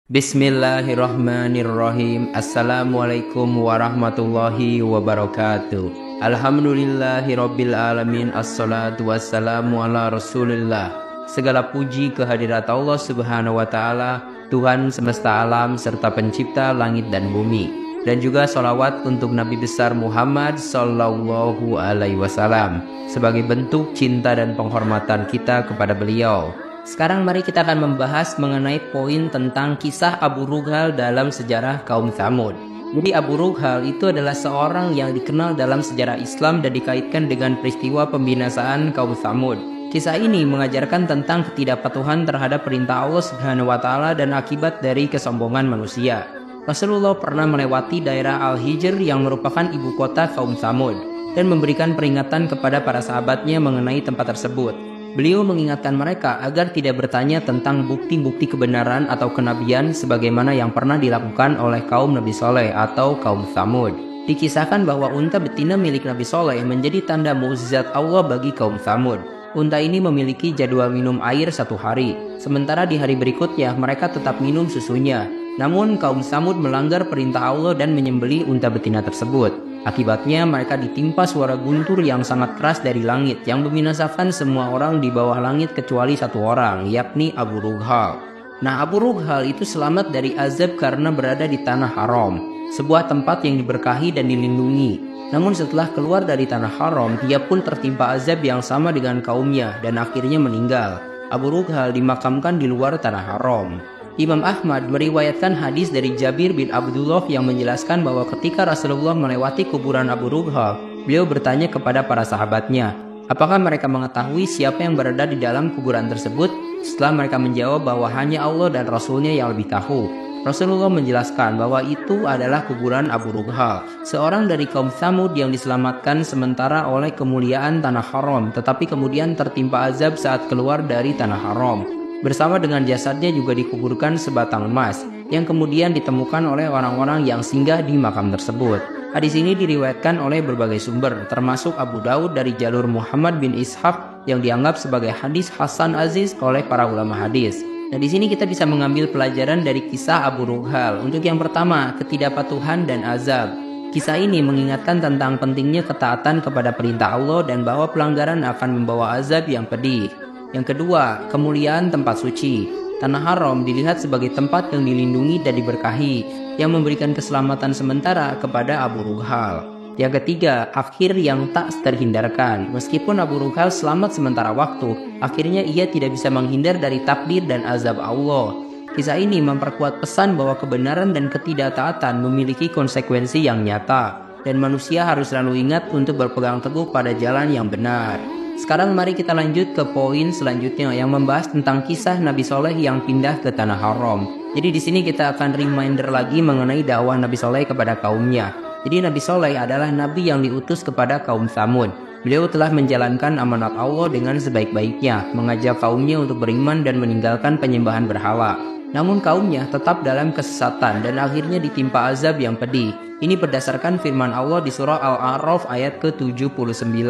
Bismillahirrahmanirrahim. Assalamualaikum warahmatullahi wabarakatuh. Alhamdulillahirabbil alamin. Assalatu wassalamu ala Rasulillah. Segala puji kehadirat Allah Subhanahu wa taala, Tuhan semesta alam serta pencipta langit dan bumi. Dan juga sholawat untuk Nabi besar Muhammad sallallahu alaihi wasallam sebagai bentuk cinta dan penghormatan kita kepada beliau. Sekarang mari kita akan membahas mengenai poin tentang kisah Abu Rughal dalam sejarah kaum Tsamud. Jadi Abu Rughal itu adalah seorang yang dikenal dalam sejarah Islam dan dikaitkan dengan peristiwa pembinasaan kaum Tsamud. Kisah ini mengajarkan tentang ketidakpatuhan terhadap perintah Allah Subhanahu wa taala dan akibat dari kesombongan manusia. Rasulullah pernah melewati daerah Al-Hijr yang merupakan ibu kota kaum Tsamud dan memberikan peringatan kepada para sahabatnya mengenai tempat tersebut. Beliau mengingatkan mereka agar tidak bertanya tentang bukti-bukti kebenaran atau kenabian sebagaimana yang pernah dilakukan oleh kaum Nabi Soleh atau kaum Tsamud. Dikisahkan bahwa unta betina milik Nabi Soleh menjadi tanda mukjizat Allah bagi kaum Tsamud. Unta ini memiliki jadwal minum air 1 hari, sementara di hari berikutnya mereka tetap minum susunya. Namun kaum Tsamud melanggar perintah Allah dan menyembelih unta betina tersebut. Akibatnya mereka ditimpa suara guntur yang sangat keras dari langit yang membinasakan semua orang di bawah langit kecuali 1 orang, yakni Abu Rughal. Nah, Abu Rughal itu selamat dari azab karena berada di tanah haram, sebuah tempat yang diberkahi dan dilindungi. Namun setelah keluar dari tanah haram, dia pun tertimpa azab yang sama dengan kaumnya dan akhirnya meninggal. Abu Rughal dimakamkan di luar tanah haram. Imam Ahmad meriwayatkan hadis dari Jabir bin Abdullah yang menjelaskan bahwa ketika Rasulullah melewati kuburan Abu Rughal, beliau bertanya kepada para sahabatnya, apakah mereka mengetahui siapa yang berada di dalam kuburan tersebut? Setelah mereka menjawab bahwa hanya Allah dan Rasulnya yang lebih tahu, Rasulullah menjelaskan bahwa itu adalah kuburan Abu Rughal, seorang dari kaum Tsamud yang diselamatkan sementara oleh kemuliaan tanah haram, tetapi kemudian tertimpa azab saat keluar dari tanah haram. Bersama dengan jasadnya juga dikuburkan sebatang emas yang kemudian ditemukan oleh orang-orang yang singgah di makam tersebut. Hadis ini diriwayatkan oleh berbagai sumber, termasuk Abu Daud dari jalur Muhammad bin Ishaq yang dianggap sebagai hadis Hasan Aziz oleh para ulama hadis. Nah, di sini kita bisa mengambil pelajaran dari kisah Abu Rughal. Untuk yang pertama, ketidakpatuhan dan azab. Kisah ini mengingatkan tentang pentingnya ketaatan kepada perintah Allah dan bahwa pelanggaran akan membawa azab yang pedih. Yang kedua, kemuliaan tempat suci. Tanah haram dilihat sebagai tempat yang dilindungi dan diberkahi, yang memberikan keselamatan sementara kepada Abu Rughal. Yang ketiga, akhir yang tak terhindarkan. Meskipun Abu Rughal selamat sementara waktu, akhirnya ia tidak bisa menghindar dari takdir dan azab Allah. Kisah ini memperkuat pesan bahwa kebenaran dan ketidaktaatan memiliki konsekuensi yang nyata, dan manusia harus selalu ingat untuk berpegang teguh pada jalan yang benar. Sekarang mari kita lanjut ke poin selanjutnya yang membahas tentang kisah Nabi Soleh yang pindah ke tanah haram. Jadi di sini kita akan reminder lagi mengenai dakwah Nabi Soleh kepada kaumnya. Jadi Nabi Soleh adalah nabi yang diutus kepada kaum Tsamud. Beliau telah menjalankan amanat Allah dengan sebaik-baiknya, mengajak kaumnya untuk beriman dan meninggalkan penyembahan berhala. Namun kaumnya tetap dalam kesesatan dan akhirnya ditimpa azab yang pedih. Ini berdasarkan firman Allah di surah Al-A'raf ayat ke-79.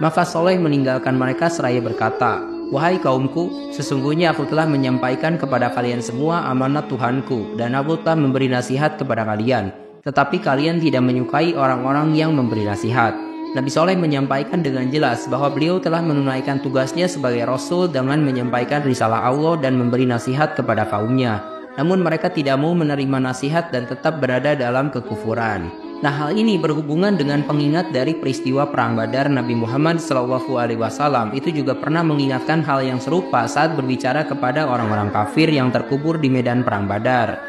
Maka Soleh meninggalkan mereka seraya berkata, wahai kaumku, sesungguhnya aku telah menyampaikan kepada kalian semua amanat Tuhanku dan aku telah memberi nasihat kepada kalian. Tetapi kalian tidak menyukai orang-orang yang memberi nasihat. Nabi Soleh menyampaikan dengan jelas bahwa beliau telah menunaikan tugasnya sebagai Rasul dengan menyampaikan risalah Allah dan memberi nasihat kepada kaumnya. Namun mereka tidak mau menerima nasihat dan tetap berada dalam kekufuran. Nah, hal ini berhubungan dengan pengingat dari peristiwa Perang Badar. Nabi Muhammad SAW itu juga pernah mengingatkan hal yang serupa saat berbicara kepada orang-orang kafir yang terkubur di medan Perang Badar.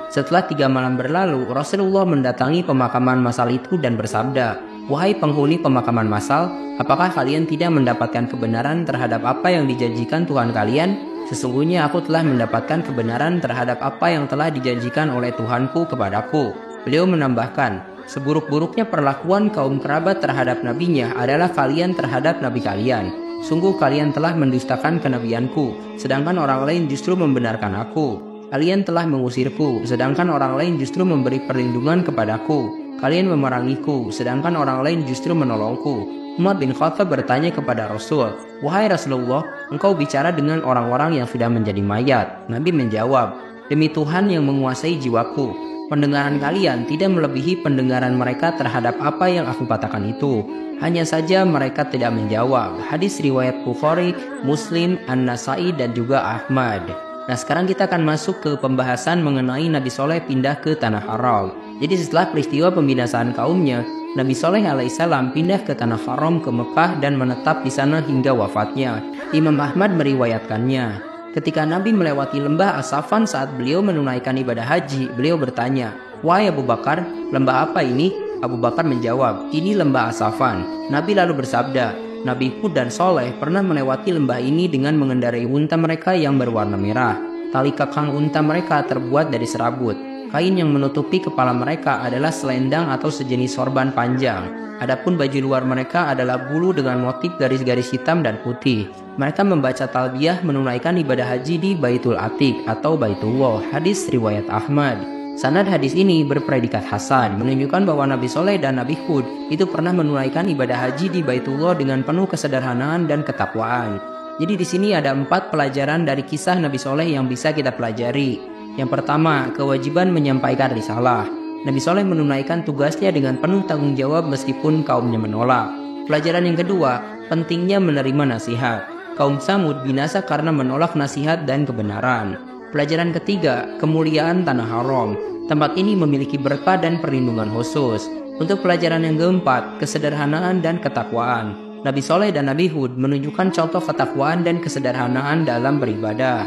Setelah 3 malam berlalu, Rasulullah mendatangi pemakaman massal itu dan bersabda, wahai penghuni pemakaman massal, apakah kalian tidak mendapatkan kebenaran terhadap apa yang dijanjikan Tuhan kalian? Sesungguhnya aku telah mendapatkan kebenaran terhadap apa yang telah dijanjikan oleh Tuhanku kepadaku. Beliau menambahkan, seburuk-buruknya perlakuan kaum kerabat terhadap nabinya adalah kalian terhadap nabi kalian. Sungguh kalian telah mendustakan kenabianku, sedangkan orang lain justru membenarkan aku. Kalian telah mengusirku, sedangkan orang lain justru memberi perlindungan kepadaku. Kalian memerangiku, sedangkan orang lain justru menolongku. Umar bin Khattab bertanya kepada Rasul, wahai Rasulullah, engkau bicara dengan orang-orang yang sudah menjadi mayat. Nabi menjawab, Demi Tuhan yang menguasai jiwaku, pendengaran kalian tidak melebihi pendengaran mereka terhadap apa yang aku katakan itu. Hanya saja mereka tidak menjawab. Hadis riwayat Bukhari, Muslim, An-Nasai, dan juga Ahmad. Nah, sekarang kita akan masuk ke pembahasan mengenai Nabi Soleh pindah ke Tanah Haram. Jadi setelah peristiwa pembinasaan kaumnya, Nabi Soleh alaihissalam pindah ke Tanah Haram ke Mekah dan menetap di sana hingga wafatnya. Imam Ahmad meriwayatkannya. Ketika Nabi melewati lembah As-Safan saat beliau menunaikan ibadah haji, beliau bertanya, "Wahai Abu Bakar, lembah apa ini?" Abu Bakar menjawab, "Ini lembah As-Safan." Nabi lalu bersabda, Nabi Hud dan Soleh pernah melewati lembah ini dengan mengendarai unta mereka yang berwarna merah. Tali kekang unta mereka terbuat dari serabut. Kain yang menutupi kepala mereka adalah selendang atau sejenis sorban panjang. Adapun baju luar mereka adalah bulu dengan motif garis-garis hitam dan putih. Mereka membaca talbiyah menunaikan ibadah haji di Baitul Atiq atau Baitullah. Hadis riwayat Ahmad. Sanad hadis ini berpredikat hasan, menunjukkan bahwa Nabi Soleh dan Nabi Hud itu pernah menunaikan ibadah haji di Baitullah dengan penuh kesederhanaan dan ketakwaan. Jadi di sini ada 4 pelajaran dari kisah Nabi Soleh yang bisa kita pelajari. Yang pertama, kewajiban menyampaikan risalah. Nabi Soleh menunaikan tugasnya dengan penuh tanggung jawab meskipun kaumnya menolak. Pelajaran yang kedua, pentingnya menerima nasihat. Kaum Tsamud binasa karena menolak nasihat dan kebenaran. Pelajaran ketiga, kemuliaan Tanah Haram. Tempat ini memiliki berkah dan perlindungan khusus. Untuk pelajaran yang keempat, kesederhanaan dan ketakwaan. Nabi Soleh dan Nabi Hud menunjukkan contoh ketakwaan dan kesederhanaan dalam beribadah.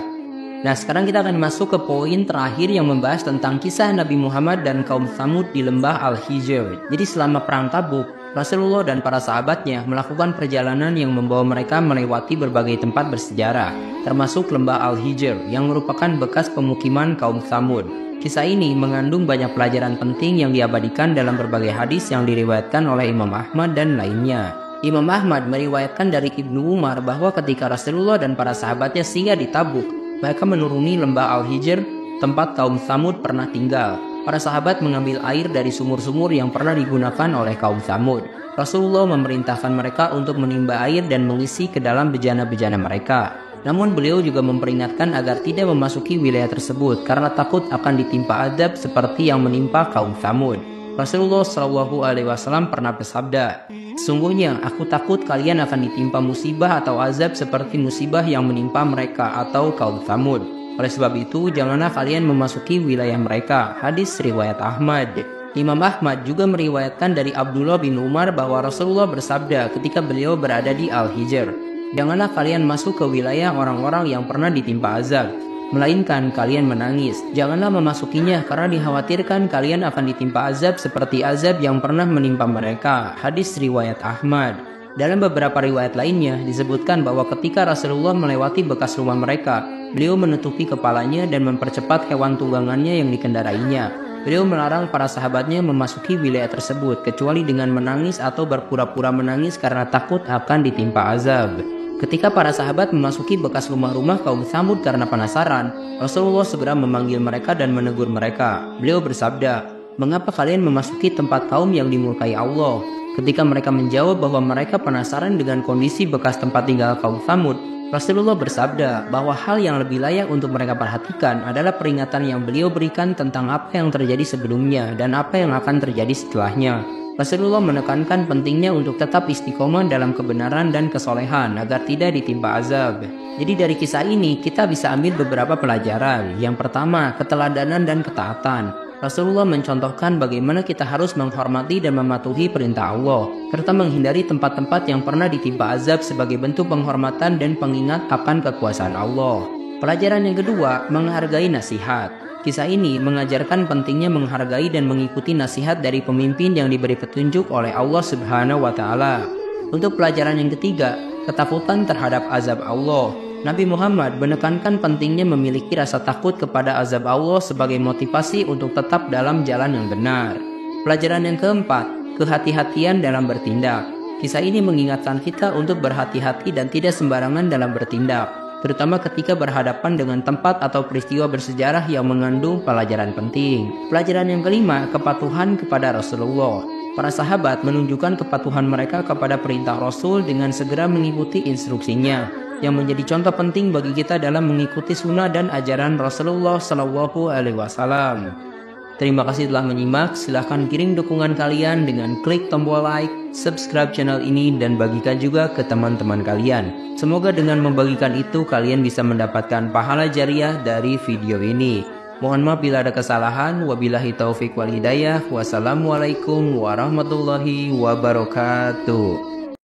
Nah, sekarang kita akan masuk ke poin terakhir yang membahas tentang kisah Nabi Muhammad dan kaum Tsamud di lembah Al-Hijr. Jadi selama perang Tabuk, Rasulullah dan para sahabatnya melakukan perjalanan yang membawa mereka melewati berbagai tempat bersejarah, termasuk lembah Al-Hijr yang merupakan bekas pemukiman kaum Tsamud. Kisah ini mengandung banyak pelajaran penting yang diabadikan dalam berbagai hadis yang diriwayatkan oleh Imam Ahmad dan lainnya. Imam Ahmad meriwayatkan dari Ibnu Umar bahwa ketika Rasulullah dan para sahabatnya singgah di Tabuk, mereka menuruni lembah Al-Hijr, tempat kaum Tsamud pernah tinggal. Para sahabat mengambil air dari sumur-sumur yang pernah digunakan oleh kaum Tsamud. Rasulullah memerintahkan mereka untuk menimba air dan mengisi ke dalam bejana-bejana mereka. Namun beliau juga memperingatkan agar tidak memasuki wilayah tersebut karena takut akan ditimpa azab seperti yang menimpa kaum Tsamud. Rasulullah SAW pernah bersabda, "Sungguhnya aku takut kalian akan ditimpa musibah atau azab seperti musibah yang menimpa mereka atau kaum Tsamud. Oleh sebab itu, janganlah kalian memasuki wilayah mereka." Hadis riwayat Ahmad. Imam Ahmad juga meriwayatkan dari Abdullah bin Umar bahwa Rasulullah bersabda ketika beliau berada di Al-Hijr, "Janganlah kalian masuk ke wilayah orang-orang yang pernah ditimpa azab, melainkan kalian menangis. Janganlah memasukinya karena dikhawatirkan kalian akan ditimpa azab seperti azab yang pernah menimpa mereka." Hadis riwayat Ahmad. Dalam beberapa riwayat lainnya disebutkan bahwa ketika Rasulullah melewati bekas rumah mereka, beliau menutupi kepalanya dan mempercepat hewan tunggangannya yang dikendarainya. Beliau melarang para sahabatnya memasuki wilayah tersebut kecuali dengan menangis atau berpura-pura menangis karena takut akan ditimpa azab. Ketika para sahabat memasuki bekas rumah-rumah kaum Tsamud karena penasaran, Rasulullah segera memanggil mereka dan menegur mereka. Beliau bersabda, "Mengapa kalian memasuki tempat kaum yang dimurkai Allah?" Ketika mereka menjawab bahwa mereka penasaran dengan kondisi bekas tempat tinggal kaum Tsamud, Rasulullah bersabda bahwa hal yang lebih layak untuk mereka perhatikan adalah peringatan yang beliau berikan tentang apa yang terjadi sebelumnya dan apa yang akan terjadi setelahnya. Rasulullah menekankan pentingnya untuk tetap istiqomah dalam kebenaran dan kesolehan agar tidak ditimpa azab. Jadi dari kisah ini kita bisa ambil beberapa pelajaran. Yang pertama, keteladanan dan ketaatan. Rasulullah mencontohkan bagaimana kita harus menghormati dan mematuhi perintah Allah, serta menghindari tempat-tempat yang pernah ditimpa azab sebagai bentuk penghormatan dan pengingat akan kekuasaan Allah. Pelajaran yang kedua, menghargai nasihat. Kisah ini mengajarkan pentingnya menghargai dan mengikuti nasihat dari pemimpin yang diberi petunjuk oleh Allah Subhanahu wa Ta'ala. Untuk pelajaran yang ketiga, ketakutan terhadap azab Allah. Nabi Muhammad menekankan pentingnya memiliki rasa takut kepada azab Allah sebagai motivasi untuk tetap dalam jalan yang benar. Pelajaran yang keempat, kehati-hatian dalam bertindak. Kisah ini mengingatkan kita untuk berhati-hati dan tidak sembarangan dalam bertindak, terutama ketika berhadapan dengan tempat atau peristiwa bersejarah yang mengandung pelajaran penting. Pelajaran yang kelima, kepatuhan kepada Rasulullah. Para sahabat menunjukkan kepatuhan mereka kepada perintah Rasul dengan segera mengikuti instruksinya. yang menjadi contoh penting bagi kita dalam mengikuti sunnah dan ajaran Rasulullah Shallallahu Alaihi Wasallam. Terima kasih telah menyimak. Silahkan kirim dukungan kalian dengan klik tombol like, subscribe channel ini, dan bagikan juga ke teman-teman kalian. Semoga dengan membagikan itu kalian bisa mendapatkan pahala jariah dari video ini. Mohon maaf bila ada kesalahan. Wabillahi taufik wal hidayah. Wassalamualaikum warahmatullahi wabarakatuh.